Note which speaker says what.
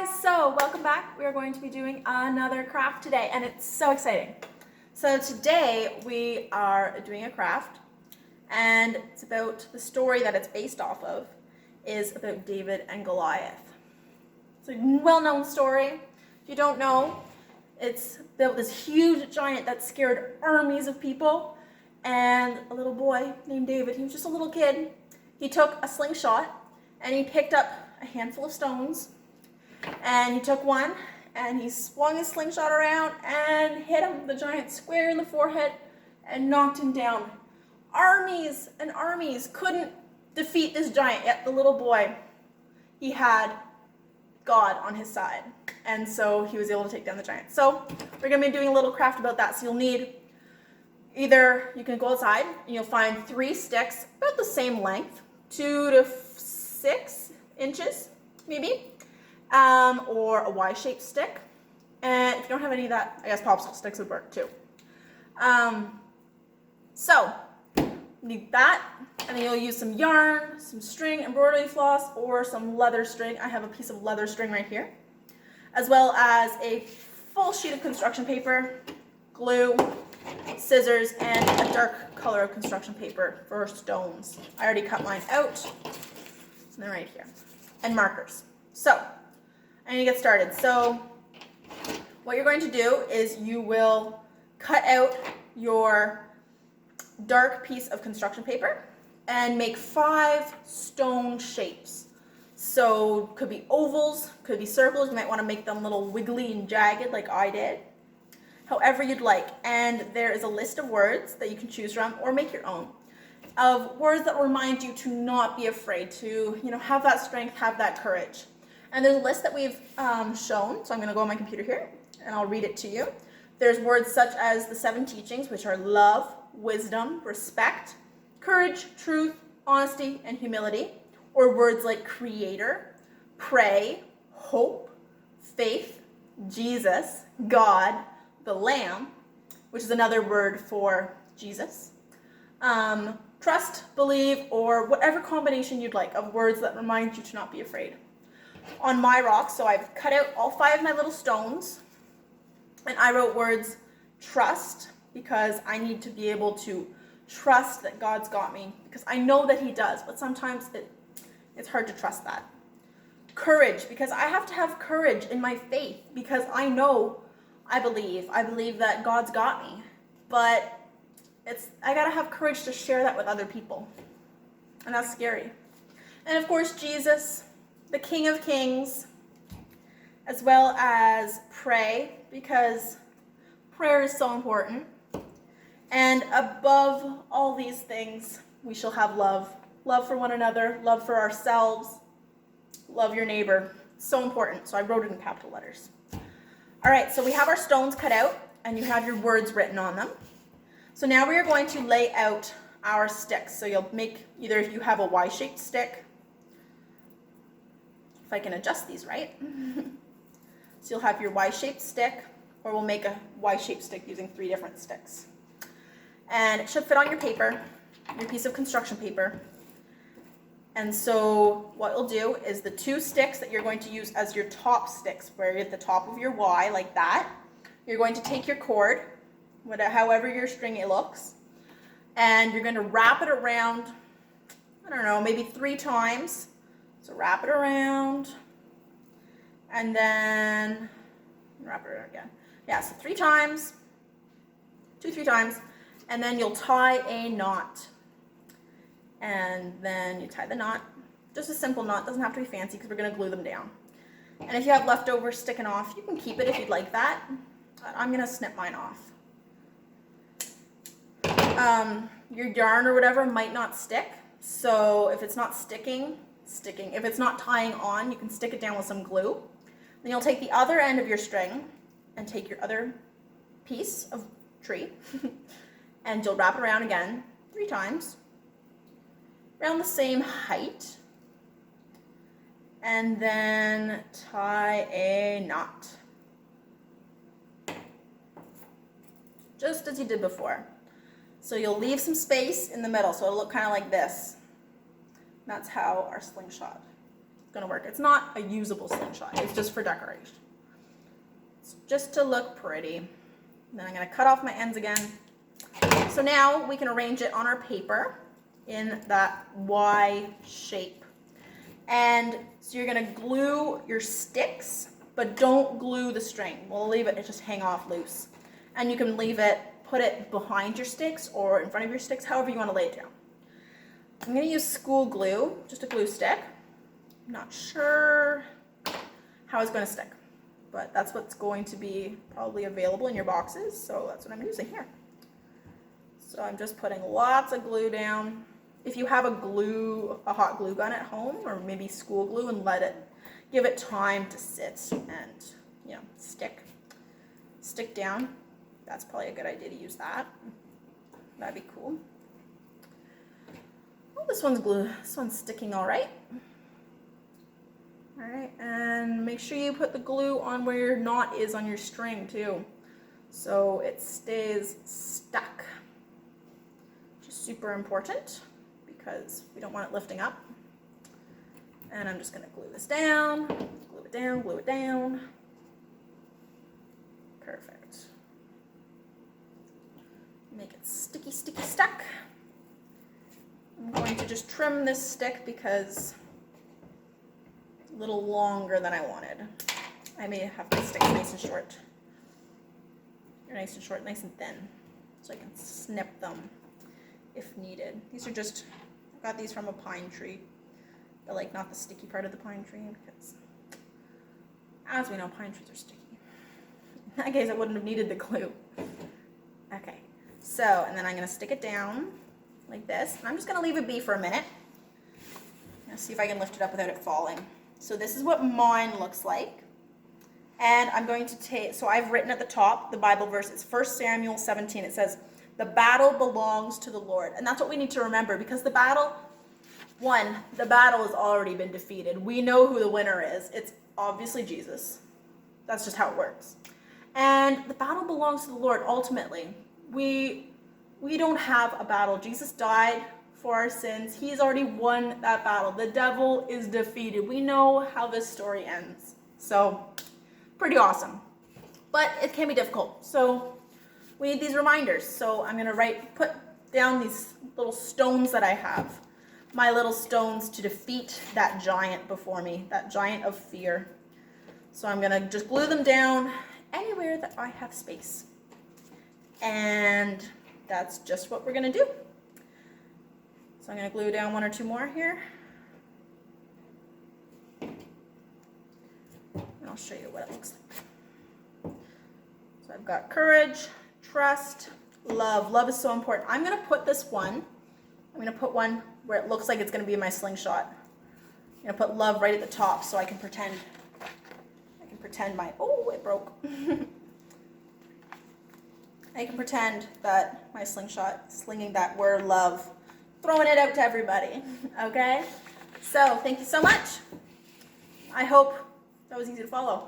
Speaker 1: guys, so welcome back. We are going to be doing another craft today and it's so exciting. So today we are doing a craft and it's about the story that it's based off of is about David and Goliath. It's a well-known story. If you don't know, it's about this huge giant that scared armies of people and a little boy named David. He was just a little kid. He took a slingshot and he picked up a handful of stones. And he took one and he swung his slingshot around and hit him, the giant, square in the forehead and knocked him down. Armies and armies couldn't defeat this giant, yet the little boy, he had God on his side. And so he was able to take down the giant. So we're going to be doing a little craft about that. So you'll need either, you can go outside and you'll find 3 sticks about the same length, 2 to 6 inches maybe. Or a Y-shaped stick. And if you don't have any of that, I guess popsicle sticks would work too. So, you need that, and then you'll use some yarn, some string, embroidery floss, or some leather string. I have a piece of leather string right here. As well as a full sheet of construction paper, glue, scissors, and a dark color of construction paper for stones. I already cut mine out. And they're right here. And markers. So, I need to get started. So what you're going to do is you will cut out your dark piece of construction paper and make 5 stone shapes. So could be ovals, could be circles. You might want to make them a little wiggly and jagged like I did. However you'd like. And there is a list of words that you can choose from or make your own. Of words that remind you to not be afraid, to have that strength, have that courage. And there's a list that we've shown, so I'm going to go on my computer here, and I'll read it to you. There's words such as the 7 teachings, which are love, wisdom, respect, courage, truth, honesty, and humility. Or words like creator, pray, hope, faith, Jesus, God, the Lamb, which is another word for Jesus. Trust, believe, or whatever combination you'd like of words that remind you to not be afraid. On my rock, so I've cut out all 5 of my little stones, and I wrote words trust, because I need to be able to trust that God's got me, because I know that he does, but sometimes it's hard to trust that. Courage, because I have to have courage in my faith, because I believe that God's got me, but I gotta have courage to share that with other people, and that's scary. And of course, Jesus, the King of Kings, as well as pray, because prayer is so important. And above all these things, we shall have love. Love for one another, love for ourselves, love your neighbor. So important. So I wrote it in capital letters. All right, so we have our stones cut out, and you have your words written on them. So now we are going to lay out our sticks. So you'll make, either if you have a Y-shaped stick, if I can adjust these right. So you'll have your Y-shaped stick, or we'll make a Y-shaped stick using 3 different sticks. And it should fit on your paper, your piece of construction paper. And so what you'll do is the 2 sticks that you're going to use as your top sticks, where you're at the top of your Y like that, you're going to take your cord, however your stringy looks, and you're going to wrap it around, I don't know, maybe 3 times. So wrap it around, and then wrap it around again. Yeah, so 3 times, 3 times, and then you'll tie a knot. And then you tie the knot, just a simple knot, doesn't have to be fancy because we're going to glue them down. And if you have leftovers sticking off, you can keep it if you'd like that. But I'm going to snip mine off. Your yarn or whatever might not stick, so if it's not sticking, if it's not tying on, you can stick it down with some glue. Then you'll take the other end of your string and take your other piece of tree and you'll wrap it around again 3 times around the same height, and then tie a knot just as you did before. So you'll leave some space in the middle, so it'll look kind of like this. That's how our slingshot gonna work. It's not a usable slingshot. It's just for decoration. It's just to look pretty. And then I'm gonna cut off my ends again. So now we can arrange it on our paper in that Y shape. And so you're gonna glue your sticks, but don't glue the string. We'll leave it just hang off loose. And you can leave it, put it behind your sticks or in front of your sticks, however you wanna lay it down. I'm gonna use school glue, just a glue stick. I'm not sure how it's gonna stick, but that's what's going to be probably available in your boxes, so that's what I'm using here. So I'm just putting lots of glue down. If you have a hot glue gun at home, or maybe school glue, and give it time to sit and, stick down, that's probably a good idea to use that. That'd be cool. Oh, this one's sticking all right. All right, and make sure you put the glue on where your knot is on your string too, so it stays stuck. Which is super important because we don't want it lifting up. And I'm just gonna glue this down, glue it down, glue it down. Perfect. Make it sticky, sticky, stuck. I'm going to just trim this stick because it's a little longer than I wanted. I may have my sticks nice and short. They're nice and short, nice and thin, so I can snip them if needed. These are just, I got these from a pine tree, but like not the sticky part of the pine tree, because as we know, pine trees are sticky. In that case, I wouldn't have needed the glue. Okay, so, and then I'm gonna stick it down like this, and I'm just gonna leave it be for a minute. Let's see if I can lift it up without it falling. So this is what mine looks like. And I'm going to take, so I've written at the top, the Bible verse, it's 1 Samuel 17. It says, the battle belongs to the Lord. And that's what we need to remember, because the battle has already been defeated. We know who the winner is. It's obviously Jesus. That's just how it works. And the battle belongs to the Lord ultimately. We don't have a battle. Jesus died for our sins. He's already won that battle. The devil is defeated. We know how this story ends. So, pretty awesome. But it can be difficult. So, we need these reminders. So, I'm going to put down these little stones that I have. My little stones to defeat that giant before me. That giant of fear. So, I'm going to just glue them down anywhere that I have space. And that's just what we're going to do. So I'm going to glue down one or two more here. And I'll show you what it looks like. So I've got courage, trust, love. Love is so important. I'm going to put this one, I'm going to put one where it looks like it's going to be my slingshot. I'm going to put love right at the top so I can pretend oh, it broke. I can pretend that my slingshot, slinging that word love, throwing it out to everybody, okay? So, thank you so much. I hope that was easy to follow.